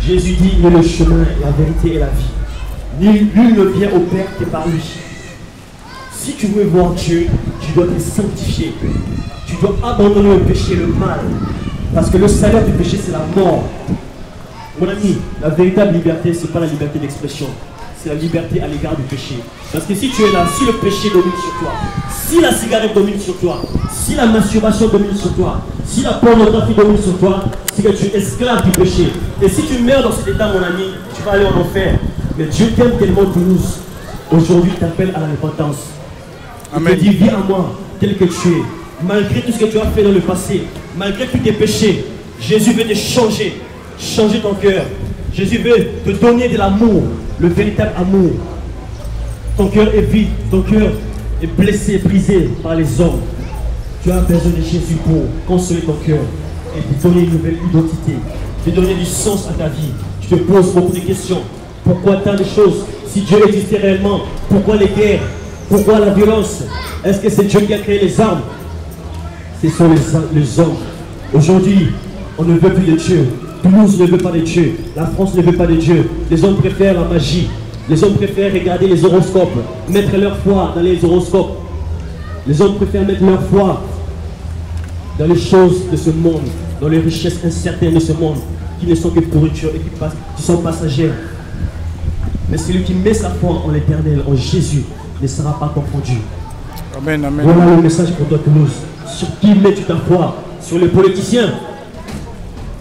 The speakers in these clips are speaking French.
Jésus dit, il est le chemin, la vérité et la vie. Nul ne vient au Père que par lui. Si tu veux voir Dieu, tu dois te sanctifier. Tu dois abandonner le péché, le mal. Parce que le salaire du péché, c'est la mort. Mon ami, la véritable liberté, ce n'est pas la liberté d'expression. C'est la liberté à l'égard du péché. Parce que si tu es là, si le péché domine sur toi, si la cigarette domine sur toi, si la masturbation domine sur toi, si la pornographie domine sur toi, c'est que tu es esclave du péché. Et si tu meurs dans cet état, mon ami, tu vas aller en enfer. Mais Dieu t'aime tellement, Toulouse. Aujourd'hui, il t'appelle à la repentance. Il te dit, viens à moi, tel que tu es. Malgré tout ce que tu as fait dans le passé, malgré tous tes péchés, Jésus veut te changer, changer ton cœur. Jésus veut te donner de l'amour, le véritable amour. Ton cœur est vide, ton cœur est blessé, brisé par les hommes. Tu as besoin de Jésus pour consoler ton cœur et te donner une nouvelle identité, te donner du sens à ta vie. Tu te poses beaucoup de questions. Pourquoi tant de choses? Si Dieu existait réellement, pourquoi les guerres? Pourquoi la violence? Est-ce que c'est Dieu qui a créé les armes? Ce sont les hommes. Aujourd'hui, on ne veut plus de Dieu. Toulouse ne veut pas de Dieu. La France ne veut pas de Dieu. Les hommes préfèrent la magie. Les hommes préfèrent regarder les horoscopes, mettre leur foi dans les horoscopes. Les hommes préfèrent mettre leur foi dans les choses de ce monde, dans les richesses incertaines de ce monde, qui ne sont que pourriture et qui sont passagères. Mais celui qui met sa foi en l'Éternel, en Jésus, ne sera pas confondu. Amen, amen. Voilà le message pour toi, Toulouse. Sur qui mets-tu ta foi? Sur les politiciens?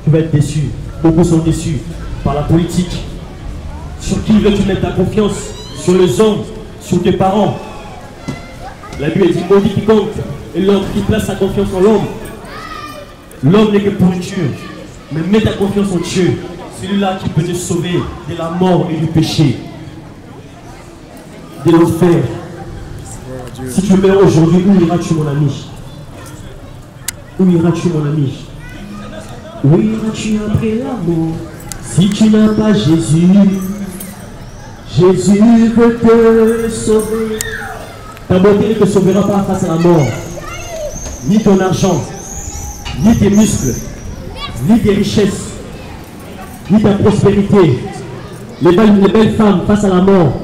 Tu vas être déçu. Beaucoup sont déçus par la politique. Sur qui veux-tu mettre ta confiance? Sur les hommes? Sur tes parents? La Bible dit maudit quiconque et l'homme qui place sa confiance en l'homme. L'homme n'est que pourriture. Mais mets ta confiance en Dieu. Celui-là qui peut te sauver de la mort et du péché, de l'enfer. Si tu meurs aujourd'hui, où iras-tu, mon ami? Où iras-tu, mon ami? Où iras-tu après la mort? Si tu n'as pas Jésus, Jésus veut te sauver. Ta beauté ne te sauvera pas face à la mort. Ni ton argent, ni tes muscles, ni tes richesses, ni ta prospérité. Les belles femmes face à la mort,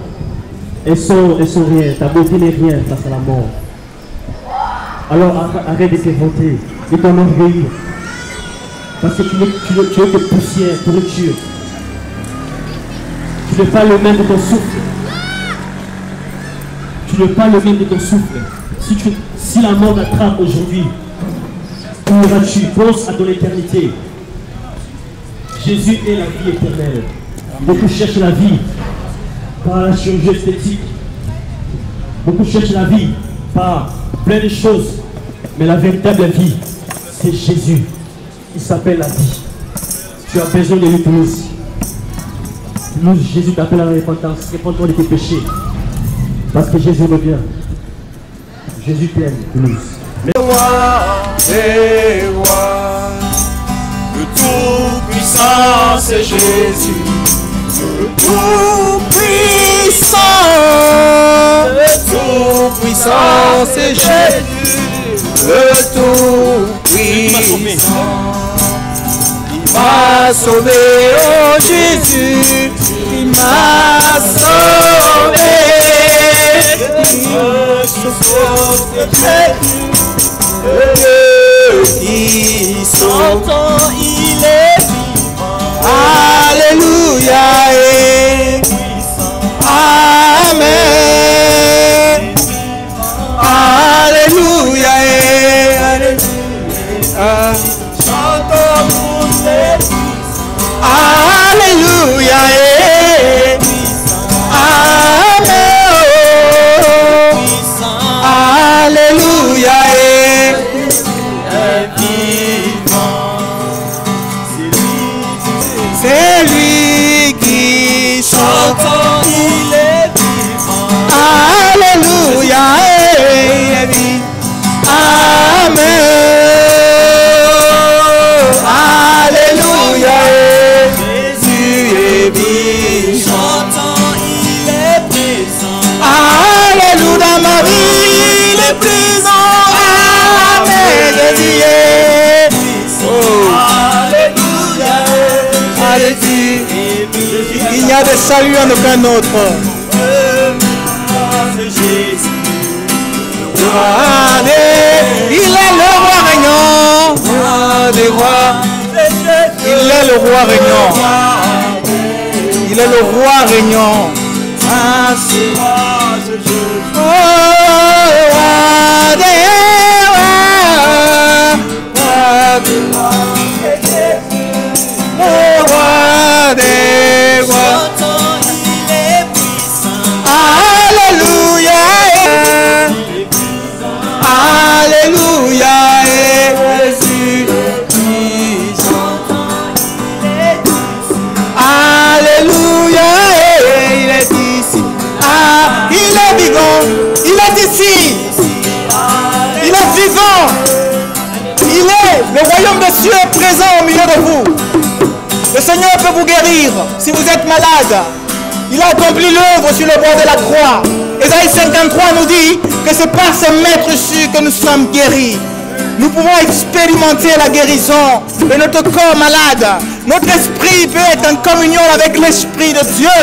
elles sont rien. Ta beauté n'est rien face à la mort. Alors arrête de t'inventer, de t'enorgueillir. Parce que tu es que poussière, pourriture. Tu n'es pas le même de ton souffle. Tu n'es pas le même de ton souffle. Si la mort t'attrape aujourd'hui, où iras-tu? Pense à ton éternité. Jésus est la vie éternelle. Beaucoup cherchent la vie par la chirurgie esthétique. Beaucoup cherchent la vie par plein de choses. Mais la véritable vie, c'est Jésus. Il s'appelle la vie. Tu as besoin de lui, Toulouse. Toulouse, Jésus t'appelle à la repentance. Réponds-toi de tes péchés. Parce que Jésus revient. Jésus t'aime, Toulouse. Le Tout-Puissant, c'est Jésus. Le Tout-Puissant. Le Tout-Puissant, c'est Jésus. Le Tout-Puissant. Il m'a sauvé, oh Jésus. Il m'a sauvé. Qui s'entend, il est vivant. Alléluia et Amen. Alléluia et Alléluia. Chantons pour les puissants. Alléluia et Alléluia est vivant. Il n'y a de salut en aucun autre. Il est le roi régnant. Roi des rois. Il est le roi régnant. Il est le roi régnant. Oh, roi des rois. Oh, roi des rois. Alléluia. Alléluia. Alléluia. Il est ici. Ah, il est vivant. Il est ici. Il est vivant. Il est. Le royaume des cieux est présent au milieu de vous. Le Seigneur peut vous guérir si vous êtes malade. Il a accompli l'œuvre sur le bois de la croix. Ésaïe 53 nous dit que c'est par ses maîtres sûrs que nous sommes guéris. Nous pouvons expérimenter la guérison de notre corps malade. Notre esprit peut être en communion avec l'Esprit de Dieu.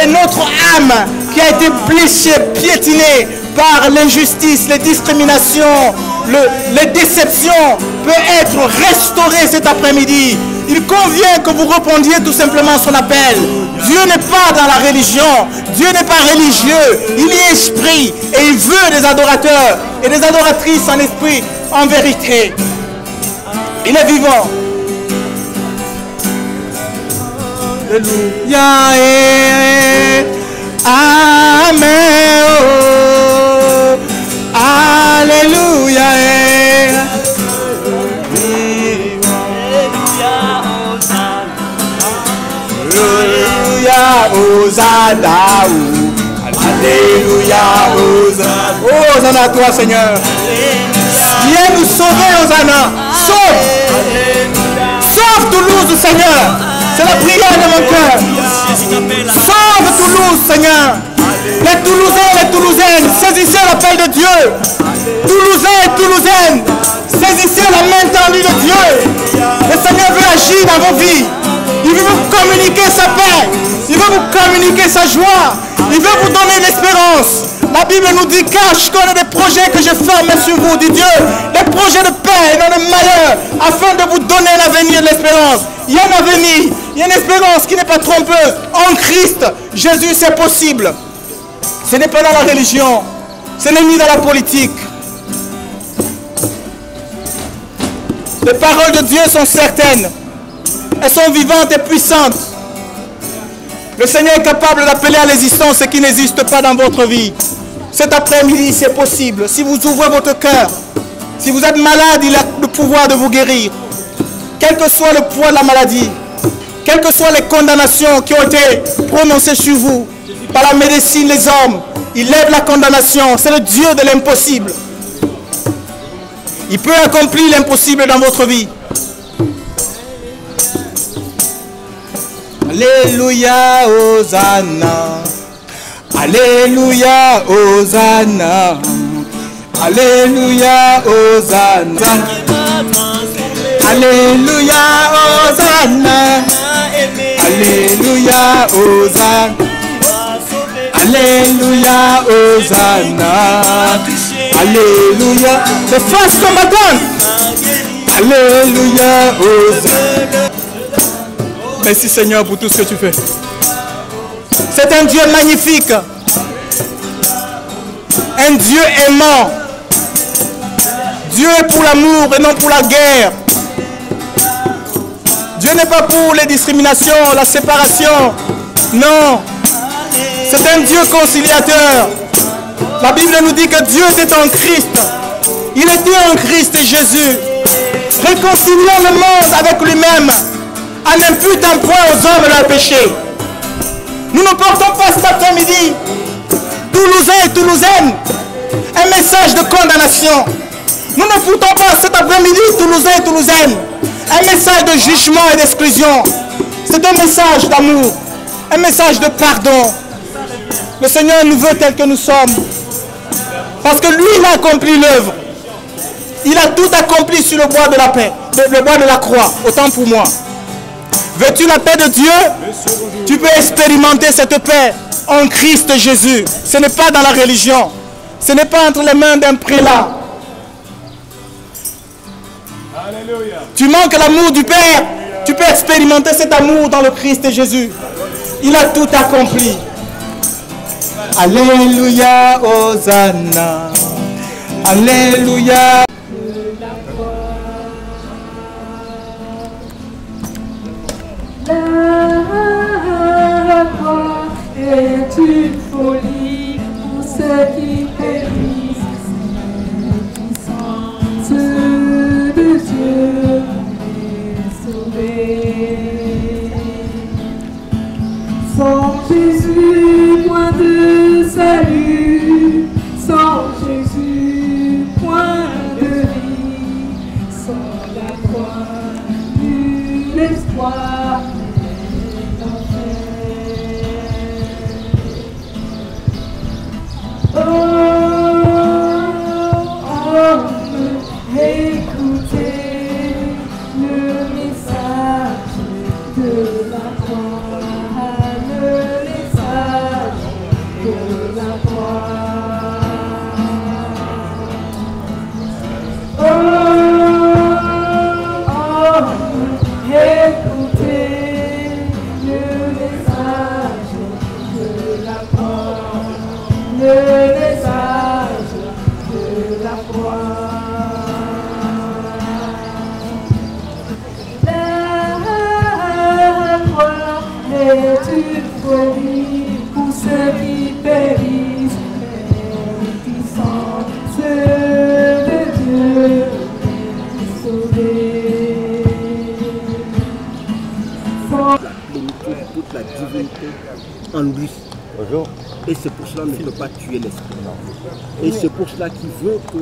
Et notre âme qui a été blessée, piétinée par l'injustice, les discriminations, les déceptions, peut être restaurée cet après-midi. Il convient que vous répondiez tout simplement à son appel. Dieu n'est pas dans la religion. Dieu n'est pas religieux. Il est esprit. Et il veut des adorateurs et des adoratrices en esprit, en vérité. Il est vivant. Alléluia. Amen. Oh. Alléluia. Hosanna, alléluia, Hosanna. Hosanna à toi, Seigneur. Viens nous sauver, Hosanna. Sauve. Sauve Toulouse, Seigneur. C'est la prière de mon cœur. Sauve Toulouse, Seigneur. Les Toulousains, les Toulousaines, saisissez l'appel de Dieu. Toulousains et Toulousaines, saisissez la main tendue de Dieu. Le Seigneur veut agir dans vos vies. Il veut vous communiquer sa paix. Il veut vous communiquer sa joie. Il veut vous donner l'espérance. La Bible nous dit car je connais des projets que je forme sur vous, dit Dieu. Des projets de paix et non de malheur, afin de vous donner l'avenir de l'espérance. Il y a un avenir, il y a une espérance qui n'est pas trompeuse. En Christ, Jésus, c'est possible. Ce n'est pas dans la religion. Ce n'est ni dans la politique. Les paroles de Dieu sont certaines. Elles sont vivantes et puissantes. Le Seigneur est capable d'appeler à l'existence ce qui n'existe pas dans votre vie. Cet après-midi, c'est possible. Si vous ouvrez votre cœur, si vous êtes malade, il a le pouvoir de vous guérir. Quel que soit le poids de la maladie, quelles que soient les condamnations qui ont été prononcées sur vous par la médecine, les hommes, il lève la condamnation. C'est le Dieu de l'impossible. Il peut accomplir l'impossible dans votre vie. Alléluia, Hosanna. Alléluia, Hosanna. Alléluia, Hosanna. Alléluia, Hosanna. Alléluia, Hosanna. Alléluia, Hosanna. Alléluia. Les forces combattantes. Alléluia, Hosanna. Merci Seigneur pour tout ce que tu fais. C'est un Dieu magnifique. Un Dieu aimant. Dieu est pour l'amour et non pour la guerre. Dieu n'est pas pour les discriminations, la séparation. Non. C'est un Dieu conciliateur. La Bible nous dit que Dieu était en Christ. Il était en Christ Jésus. Réconciliant le monde avec lui-même. En imputant point aux hommes leur péché. Nous ne portons pas cet après-midi, Toulousains et Toulousaines, un message de condamnation. Nous ne foutons pas cet après-midi, Toulousains et Toulousaines, un message de jugement et d'exclusion. C'est un message d'amour, un message de pardon. Le Seigneur nous veut tels que nous sommes. Parce que lui, il a accompli l'œuvre. Il a tout accompli sur le bois de la paix, le bois de la croix, autant pour moi. Veux-tu la paix de Dieu? Tu peux expérimenter cette paix en Christ Jésus. Ce n'est pas dans la religion. Ce n'est pas entre les mains d'un prélat. Alléluia. Tu manques l'amour du Père. Tu peux expérimenter cet amour dans le Christ Jésus. Il a tout accompli. Alléluia, Hosanna. Alléluia. La croix est une folie pour ceux qui périssent. Puissance de Dieu est sauvée. Sans Jésus, point de salut. Sans Jésus, point de vie. Sans la croix, nul espoir. Écoutez le message de la croix, le message de la croix. Écoutez le message de la croix, le message de la croix. C'est une folie pour ceux qui périssent, mais puissance de Dieu est sauvée. Toute la divinité en lui. Bonjour. Et c'est pour cela qu'il ne peut pas tuer l'esprit. Et c'est pour cela qu'il veut que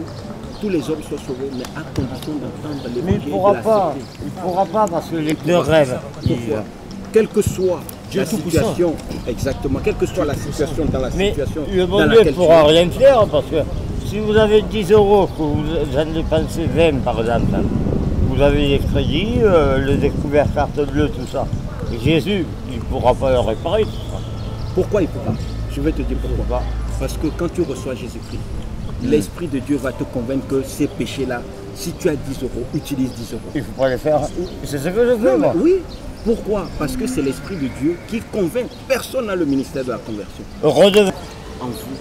tous les hommes soient sauvés, mais à condition d'entendre les Mais il ne pourra pas. Il ne pourra pas parce que les deux rêves. Pourquoi? Quelle que soit la situation, exactement, quelle que soit la situation dans la Mais situation le dans bon Dieu ne laquelle pourra tu es. rien faire parce que si vous avez 10 euros, que vous en dépensez 20 par exemple, vous avez les crédits, le découvert carte bleue, tout ça. Et Jésus, il ne pourra pas le réparer tout ça. Pourquoi il ne peut pas? Je vais te dire pourquoi. Parce que quand tu reçois Jésus-Christ, l'Esprit de Dieu va te convaincre que ces péchés-là, si tu as 10 euros, utilise 10 euros. Il ne faut pas les faire. C'est ce que je fais, moi. Oui. Pourquoi? Parce que c'est l'Esprit de Dieu qui convainc. Personne n'a le ministère de la conversion Redevez. en vous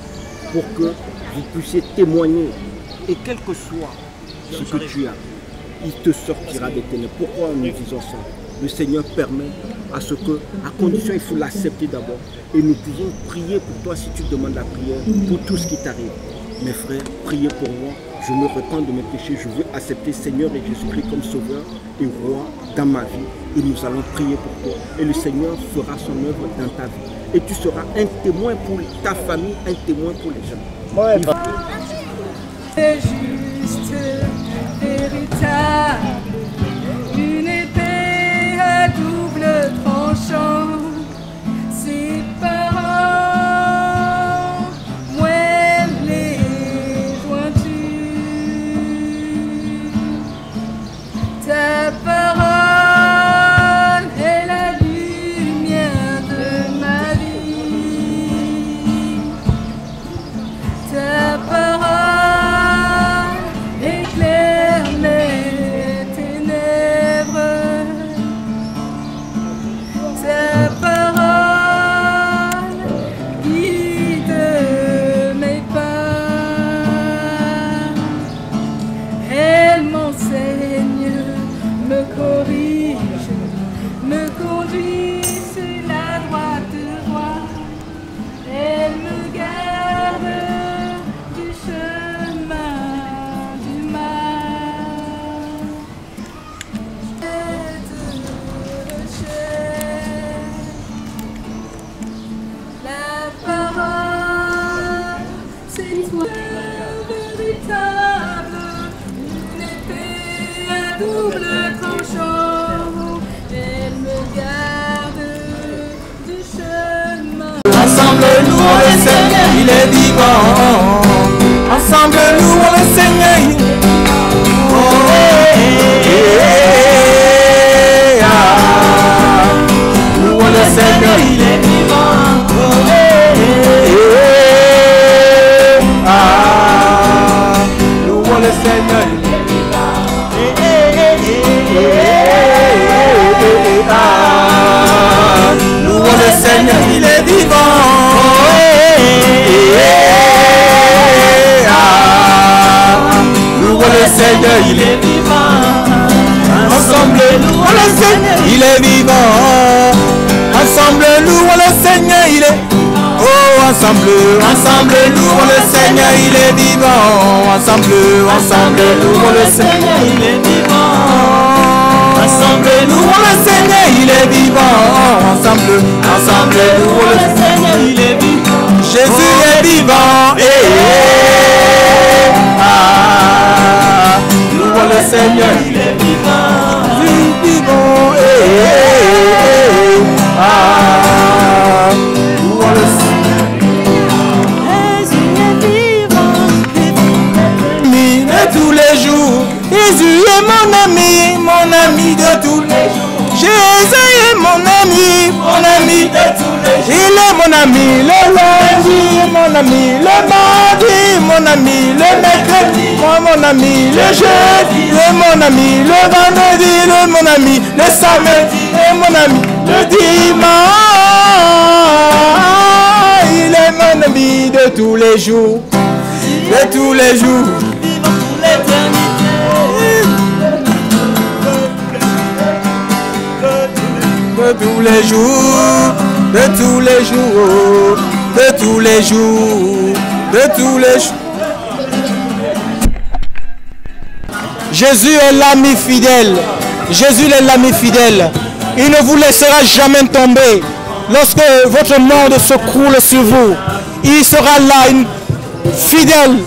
pour que vous puissiez témoigner. Et quel que soit ce que tu as, il te sortira des ténèbres. Pourquoi nous disons ça? Le Seigneur permet à ce que, à condition, il faut l'accepter d'abord. Et nous pouvons prier pour toi si tu demandes la prière, pour tout ce qui t'arrive. Mes frères, priez pour moi. Je me repens de mes péchés. Je veux accepter Seigneur et Jésus-Christ comme Sauveur et Roi dans ma vie. Et nous allons prier pour toi. Et le Seigneur fera son œuvre dans ta vie. Et tu seras un témoin pour ta famille, un témoin pour les gens. Ouais, C'est juste, véritable, une épée à double tranchant. Ses parents moellent les jointures. Ta parole est la lumière de ma vie. Ta parole éclaire mes ténèbres. Ta parole guide mes pas. Elle m'enseigne, me corrige, me conduit sur la droite voie. Elle me garde du chemin du mal. La parole, c'est toi véritable, une épée à double tranchant. Elle me garde du chemin. Ensemble nous on le Seigneur, il est vivant. Ensemble nous on le Seigneur. Oh, louons le Seigneur, il est. Oh, ensemble, louons le Seigneur, il est vivant. Ensemble, louons le Seigneur, il est vivant. Ensemble, louons le Seigneur, il est vivant. Ensemble, louons le Seigneur, il est vivant. Jésus est vivant. Louons le Seigneur, il est vivant. Jésus est vivant. Louons le Seigneur. Jésus est vivant. De tous les jours, Jésus est mon ami de tous les jours. Jésus est mon ami de tous les jours. Il est mon ami le lundi, mon ami le mardi, mon ami le mercredi, mon ami le jeudi, mon ami le vendredi, mon ami le samedi, mon ami le dimanche. Il est mon ami de tous les jours, de tous les jours. De tous les jours, de tous les jours, de tous les jours, de tous les jours. Jésus est l'ami fidèle. Jésus est l'ami fidèle. Il ne vous laissera jamais tomber. Lorsque votre monde se croule sur vous, il sera là, fidèle.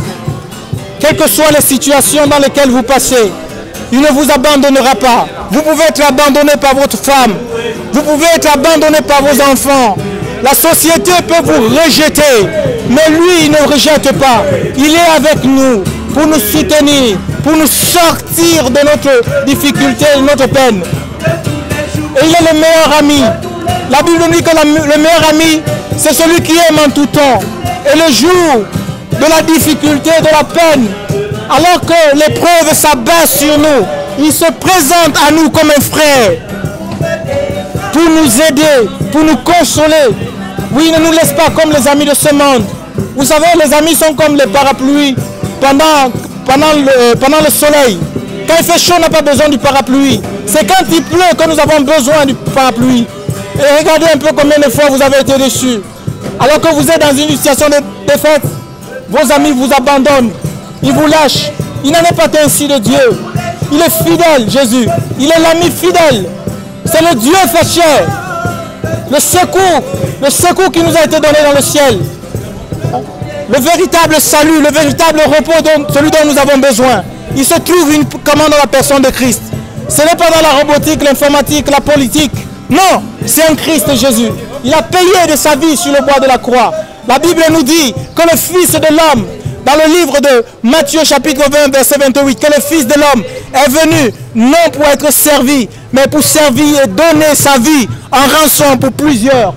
Quelles que soient les situations dans lesquelles vous passez, il ne vous abandonnera pas. Vous pouvez être abandonné par votre femme. Vous pouvez être abandonné par vos enfants. La société peut vous rejeter. Mais lui, il ne rejette pas. Il est avec nous pour nous soutenir, pour nous sortir de notre difficulté, de notre peine. Et il est le meilleur ami. La Bible dit que le meilleur ami, c'est celui qui aime en tout temps. Et le jour de la difficulté, de la peine, alors que l'épreuve s'abat sur nous, il se présente à nous comme un frère pour nous aider, pour nous consoler. Oui, il ne nous laisse pas comme les amis de ce monde. Vous savez, les amis sont comme les parapluies pendant le soleil. Quand il fait chaud, on n'a pas besoin du parapluie. C'est quand il pleut que nous avons besoin du parapluie. Et regardez un peu combien de fois vous avez été déçus. Alors que vous êtes dans une situation de défaite, vos amis vous abandonnent, ils vous lâchent. Il n'en est pas ainsi de Dieu. Il est fidèle, Jésus. Il est l'ami fidèle. C'est le Dieu fait chair. Le secours qui nous a été donné dans le ciel. Le véritable salut, le véritable repos, celui dont nous avons besoin. Il se trouve uniquement dans la personne de Christ. Ce n'est pas dans la robotique, l'informatique, la politique. Non, c'est un Christ Jésus. Il a payé de sa vie sur le bois de la croix. La Bible nous dit que le Fils de l'homme, dans le livre de Matthieu chapitre 20 verset 28, que le Fils de l'homme est venu non pour être servi, mais pour servir et donner sa vie en rançon pour plusieurs.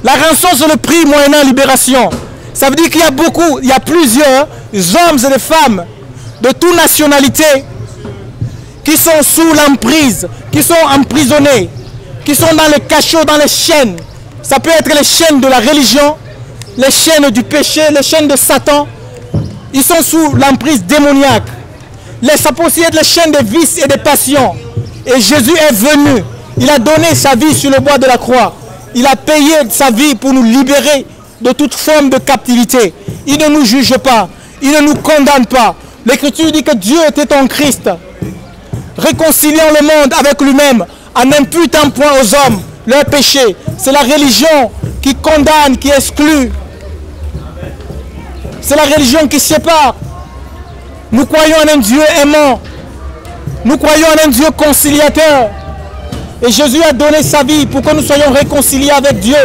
La rançon, c'est le prix moyennant libération. Ça veut dire qu'il y a plusieurs hommes et des femmes de toute nationalité qui sont sous l'emprise, qui sont emprisonnés, qui sont dans les cachots, dans les chaînes. Ça peut être les chaînes de la religion, les chaînes du péché, les chaînes de Satan. Ils sont sous l'emprise démoniaque. Ça peut aussi être les chaînes des vices et des passions. Et Jésus est venu. Il a donné sa vie sur le bois de la croix. Il a payé sa vie pour nous libérer de toute forme de captivité. Il ne nous juge pas. Il ne nous condamne pas. L'Écriture dit que Dieu était en Christ, réconciliant le monde avec lui-même, en imputant point aux hommes leurs péchés. C'est la religion qui condamne, qui exclut. C'est la religion qui sépare. Nous croyons en un Dieu aimant. Nous croyons en un Dieu conciliateur. Et Jésus a donné sa vie pour que nous soyons réconciliés avec Dieu.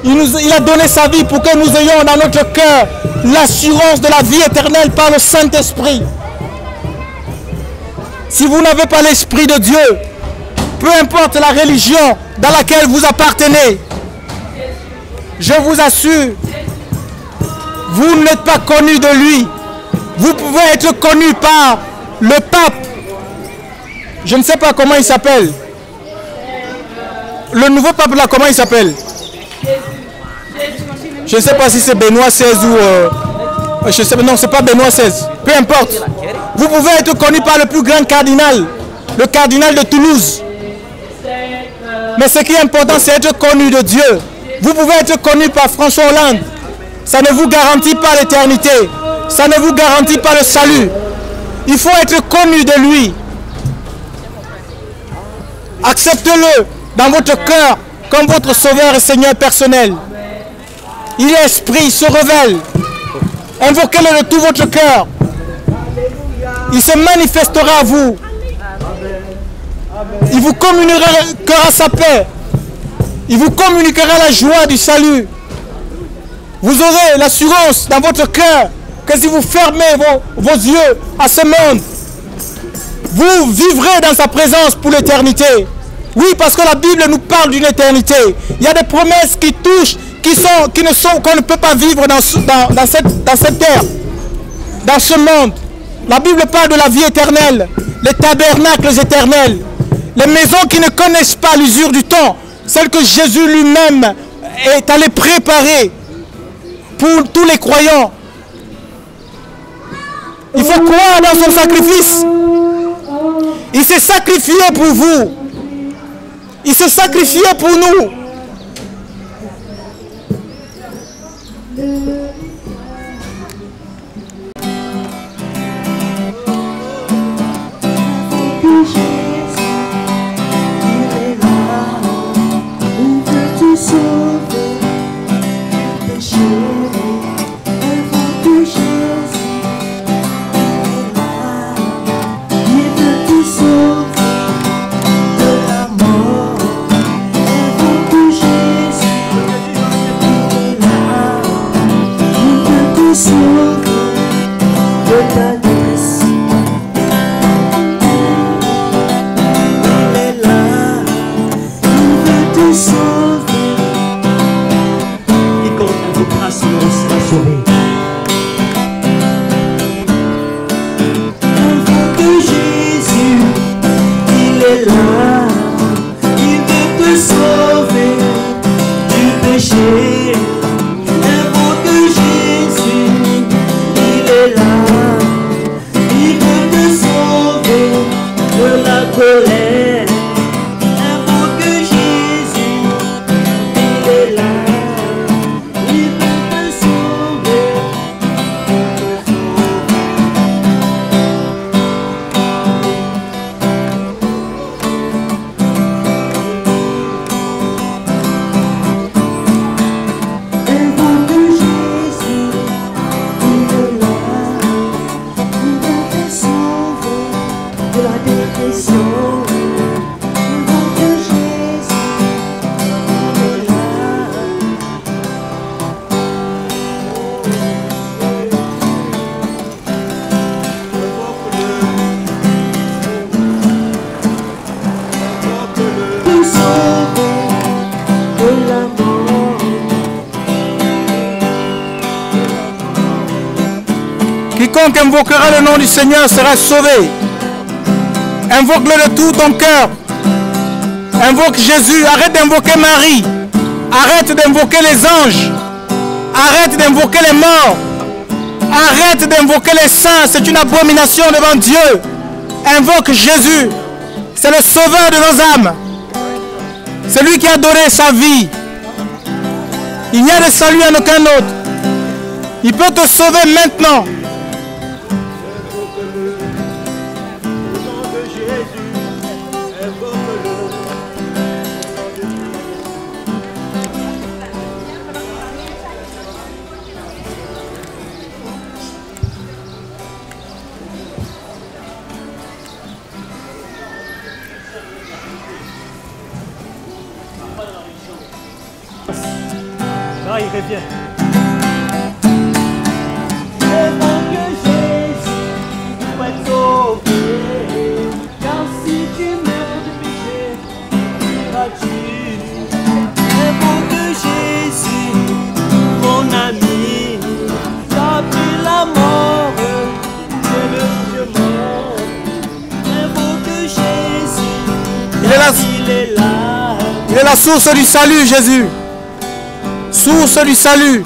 Il a donné sa vie pour que nous ayons dans notre cœur l'assurance de la vie éternelle par le Saint-Esprit. Si vous n'avez pas l'Esprit de Dieu, peu importe la religion dans laquelle vous appartenez, je vous assure, vous n'êtes pas connu de lui. Vous pouvez être connu par le pape. Je ne sais pas comment il s'appelle. Le nouveau pape là, comment il s'appelle? Je ne sais pas si c'est Benoît XVI ou... je sais, non, c'est pas Benoît XVI. Peu importe. Vous pouvez être connu par le plus grand cardinal. Le cardinal de Toulouse. Mais Mais ce qui est important, c'est être connu de Dieu. Vous pouvez être connu par François Hollande. Ça ne vous garantit pas l'éternité. Ça ne vous garantit pas le salut. Il faut être connu de lui. Acceptez-le dans votre cœur comme votre sauveur et Seigneur personnel. Il est esprit, il se révèle. Invoquez-le de tout votre cœur. Il se manifestera à vous. Il vous communiquera sa paix. Il vous communiquera la joie du salut. Vous aurez l'assurance dans votre cœur que si vous fermez vos yeux à ce monde, vous vivrez dans sa présence pour l'éternité. Oui, parce que la Bible nous parle d'une éternité. Il y a des promesses qui touchent, qu'on ne peut pas vivre dans cette terre, dans ce monde. La Bible parle de la vie éternelle, les tabernacles éternels, les maisons qui ne connaissent pas l'usure du temps, celles que Jésus lui-même est allé préparer pour tous les croyants. Il faut croire dans son sacrifice. Il s'est sacrifié pour vous. Il s'est sacrifié pour nous. Quiconque invoquera le nom du Seigneur sera sauvé. Invoque-le de tout ton cœur. Invoque Jésus. Arrête d'invoquer Marie. Arrête d'invoquer les anges. Arrête d'invoquer les morts. Arrête d'invoquer les saints. C'est une abomination devant Dieu. Invoque Jésus. C'est le sauveur de nos âmes. C'est lui qui a donné sa vie. Il n'y a de salut en aucun autre. Il peut te sauver maintenant. Là, il revient. Il est la source du salut, Jésus. Source du salut.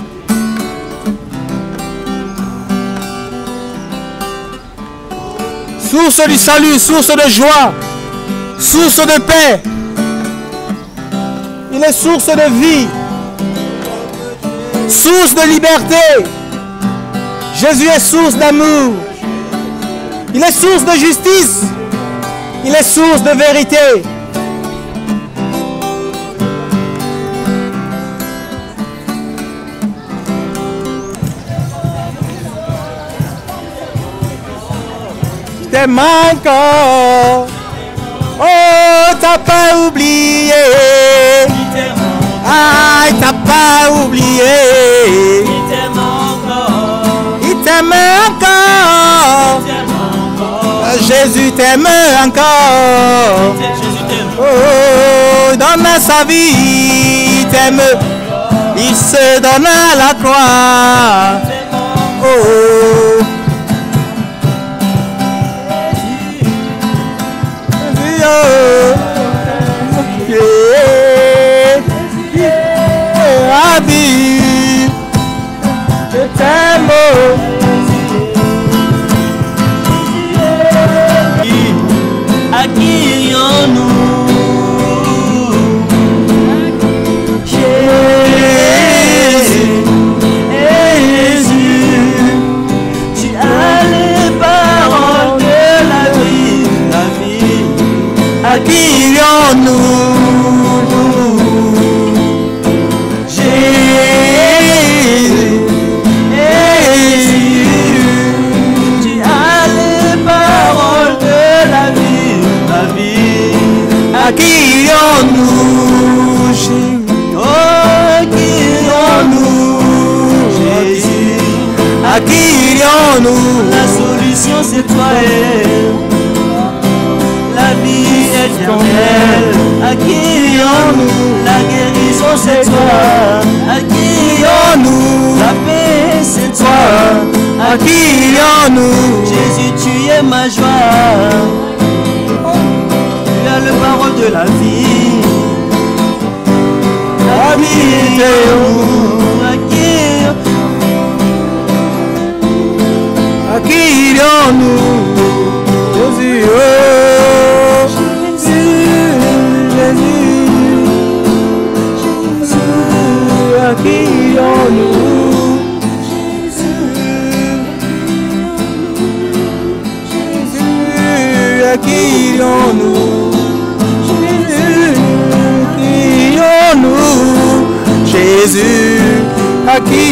Source du salut, source de joie, source de paix. Il est source de vie, source de liberté. Jésus est source d'amour. Il est source de justice. Il est source de vérité. Je t'aime encore. Oh, t'as pas oublié. Ah, il t'a pas oublié. Il t'aime encore. Il t'aime encore. Jésus t'aime encore. Jésus t'aime. Oh, donne sa vie, il t'aime. Il se donne à la croix. Oh. Ravi, je t'aime. À qui irions-nous? Jésus, tu as les paroles de la vie, à qui irions-nous? À qui irions-nous, Jésus? Oh, à qui irions-nous, Jésus? À qui irions-nous? La solution c'est toi et la vie éternelle. À qui irions-nous? La guérison c'est toi. À qui irions-nous? La paix c'est toi. À qui irions-nous? Jésus, tu es ma joie. La parole de la vie, la vie est à qui irions-nous? Jésus, oh, Jésus, Jésus, à qui irions-nous? Jésus, à qui irions-nous? Jésus, à qui